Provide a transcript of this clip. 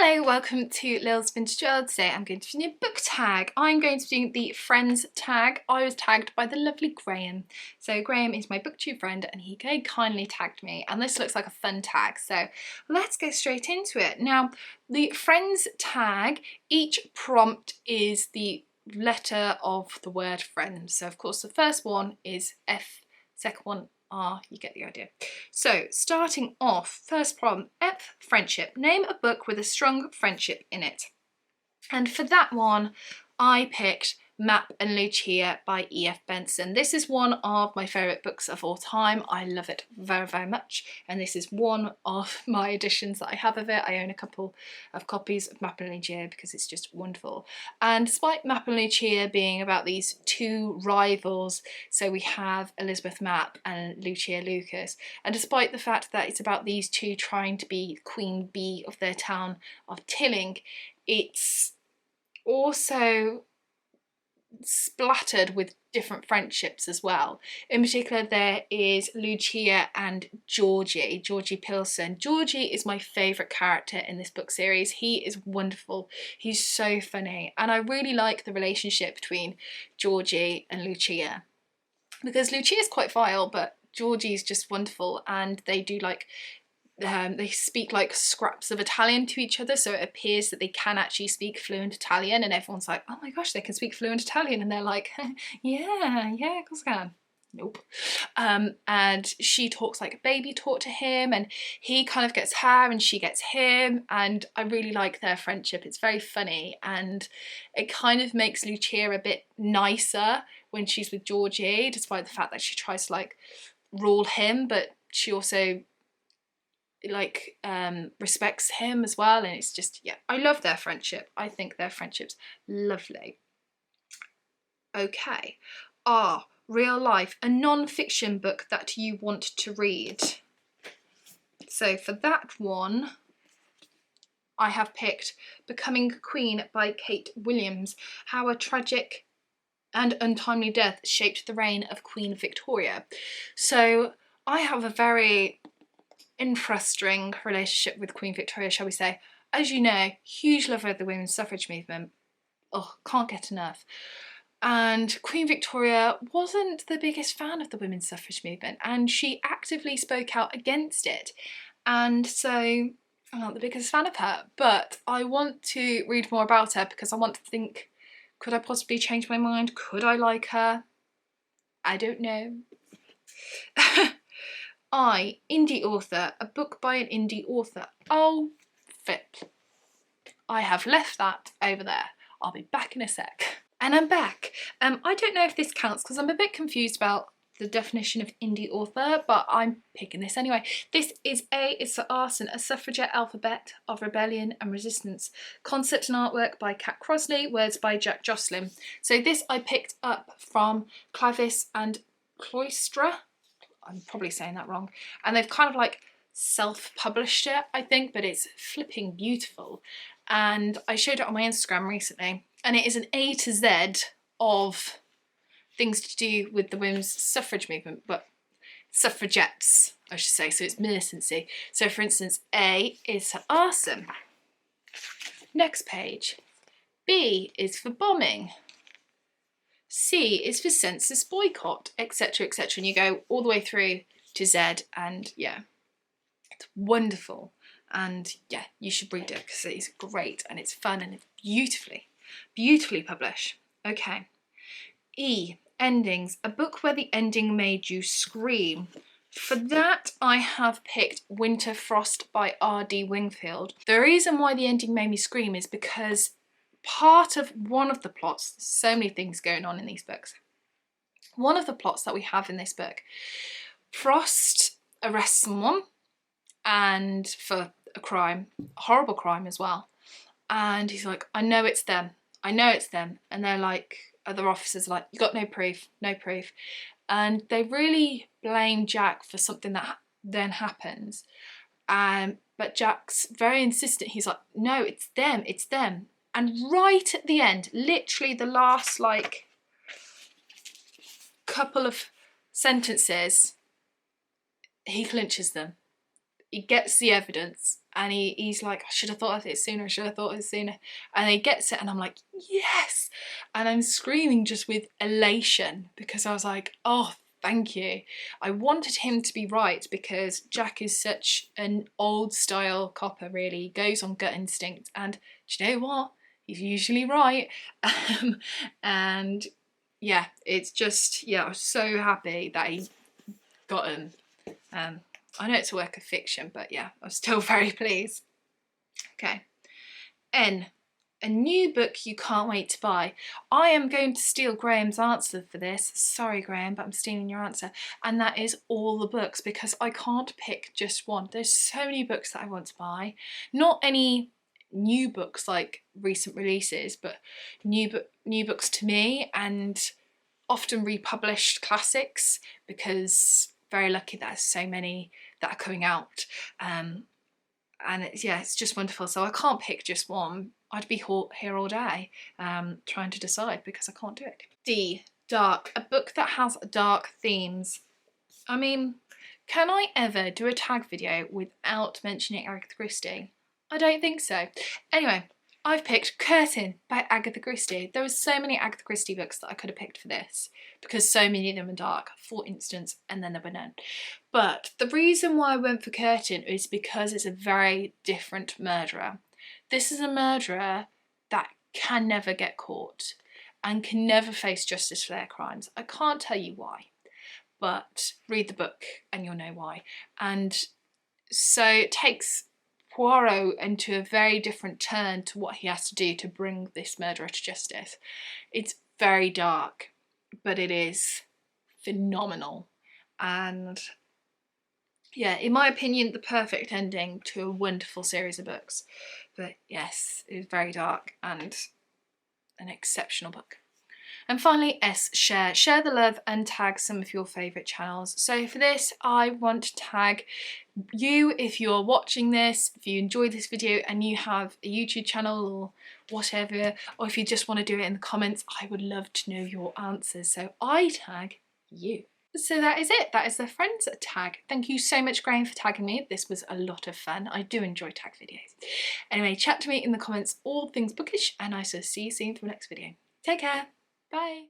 Hello, welcome to Lil's Vintage World. Today I'm going to be doing a book tag. I'm going to be doing the Friends tag. I was tagged by the lovely Graham. So Graham is my booktube friend and he very kindly tagged me, and this looks like a fun tag. So let's go straight into it. Now, the Friends tag, each prompt is the letter of the word friends. So of course the first one is F, second one you get the idea. So starting off, first problem, F, friendship. Name a book with a strong friendship in it. And for that one, I picked Mapp and Lucia by E.F. Benson. This is one of my favourite books of all time. I love it very, very much. And this is one of my editions that I have of it. I own a couple of copies of Mapp and Lucia because it's just wonderful. And despite Mapp and Lucia being about these two rivals, so we have Elizabeth Mapp and Lucia Lucas, and despite the fact that it's about these two trying to be queen bee of their town of Tilling, it's also splattered with different friendships as well. In particular, there is Lucia and Georgie Pilson. Georgie is my favourite character in this book series. He is wonderful. He's so funny, and I really like the relationship between Georgie and Lucia, because Lucia is quite vile, but Georgie is just wonderful, and they do like they speak like scraps of Italian to each other, so it appears that they can actually speak fluent Italian, and everyone's like, oh my gosh, they can speak fluent Italian, and they're like, yeah, of course I can. Nope. And she talks like a baby talk to him, and he kind of gets her and she gets him, and I really like their friendship. It's very funny, and it kind of makes Lucia a bit nicer when she's with Georgie, despite the fact that she tries to like rule him, but she also like respects him as well, and it's just, yeah, I love their friendship. I think their friendship's lovely. Okay, real life, a non-fiction book that you want to read. So for that one, I have picked Becoming Queen by Kate Williams. How a tragic and untimely death shaped the reign of Queen Victoria. So I have a very interesting relationship with Queen Victoria, shall we say. As you know, huge lover of the women's suffrage movement. Oh, can't get enough. And Queen Victoria wasn't the biggest fan of the women's suffrage movement, and she actively spoke out against it. And so I'm not the biggest fan of her, but I want to read more about her because I want to think, could I possibly change my mind? Could I like her? I don't know. Indie author, a book by an indie author. Oh, flip. I have left that over there. I'll be back in a sec. And I'm back. I don't know if this counts because I'm a bit confused about the definition of indie author, but I'm picking this anyway. This is it's for Arson, a suffragette alphabet of rebellion and resistance. Concept and artwork by Kat Crosley, words by Jack Jocelyn. So this I picked up from Clavis and Cloistra. I'm probably saying that wrong. And they've kind of like self-published it, I think, but it's flipping beautiful. And I showed it on my Instagram recently, and it is an A to Z of things to do with the women's suffrage movement, but suffragettes, I should say, so it's militancy. So for instance, A is for arson. Next page. B is for bombing. C is for census boycott, etc, etc, and you go all the way through to Z, and yeah, it's wonderful, and yeah, you should read it because it's great and it's fun and it's beautifully published. Okay. E, endings, a book where the ending made you scream. For that, I have picked Winter Frost by R.D. Wingfield. The reason why the ending made me scream is because part of one of the plots, there's so many things going on in these books. One of the plots that we have in this book, Frost arrests someone and for a crime, a horrible crime as well. And he's like, I know it's them. And they're like, other officers are like, you got no proof. And they really blame Jack for something that then happens. But Jack's very insistent. He's like, no, it's them. And right at the end, literally the last like couple of sentences, he clinches them. he gets the evidence and he's like, I should have thought of it sooner, I should have thought of it sooner. And he gets it and I'm like, yes! And I'm screaming just with elation because I was like, oh, thank you. I wanted him to be right because Jack is such an old style copper, really. He goes on gut instinct, and do you know what? He's usually right. And yeah, it's just, yeah, I was so happy that he got him. I know it's a work of fiction, but yeah, I was still very pleased. Okay. N. A new book you can't wait to buy. I am going to steal Graham's answer for this. Sorry, Graham, but I'm stealing your answer. And that is all the books, because I can't pick just one. There's so many books that I want to buy. Not any new books like recent releases, but new books to me, and often republished classics, because very lucky that there's so many that are coming out. And it's just wonderful. So I can't pick just one. I'd be here all day trying to decide, because I can't do it. D. Dark. A book that has dark themes. I mean, can I ever do a tag video without mentioning Agatha Christie? I don't think so. Anyway, I've picked Curtain by Agatha Christie. There were so many Agatha Christie books that I could have picked for this, because so many of them are dark, for instance, and then there were none. But the reason why I went for Curtain is because it's a very different murderer. This is a murderer that can never get caught and can never face justice for their crimes. I can't tell you why, but read the book and you'll know why. And so it takes Poirot into a very different turn to what he has to do to bring this murderer to justice. It's very dark, but it is phenomenal. And yeah, in my opinion, the perfect ending to a wonderful series of books. But yes, it was very dark and an exceptional book. And finally, S, share. Share the love and tag some of your favourite channels. So for this, I want to tag you if you're watching this, if you enjoyed this video and you have a YouTube channel or whatever, or if you just want to do it in the comments, I would love to know your answers. So I tag you. So that is it. That is the friends tag. Thank you so much, Graham, for tagging me. This was a lot of fun. I do enjoy tag videos. Anyway, chat to me in the comments all things bookish, and I shall see you soon for the next video. Take care. Bye.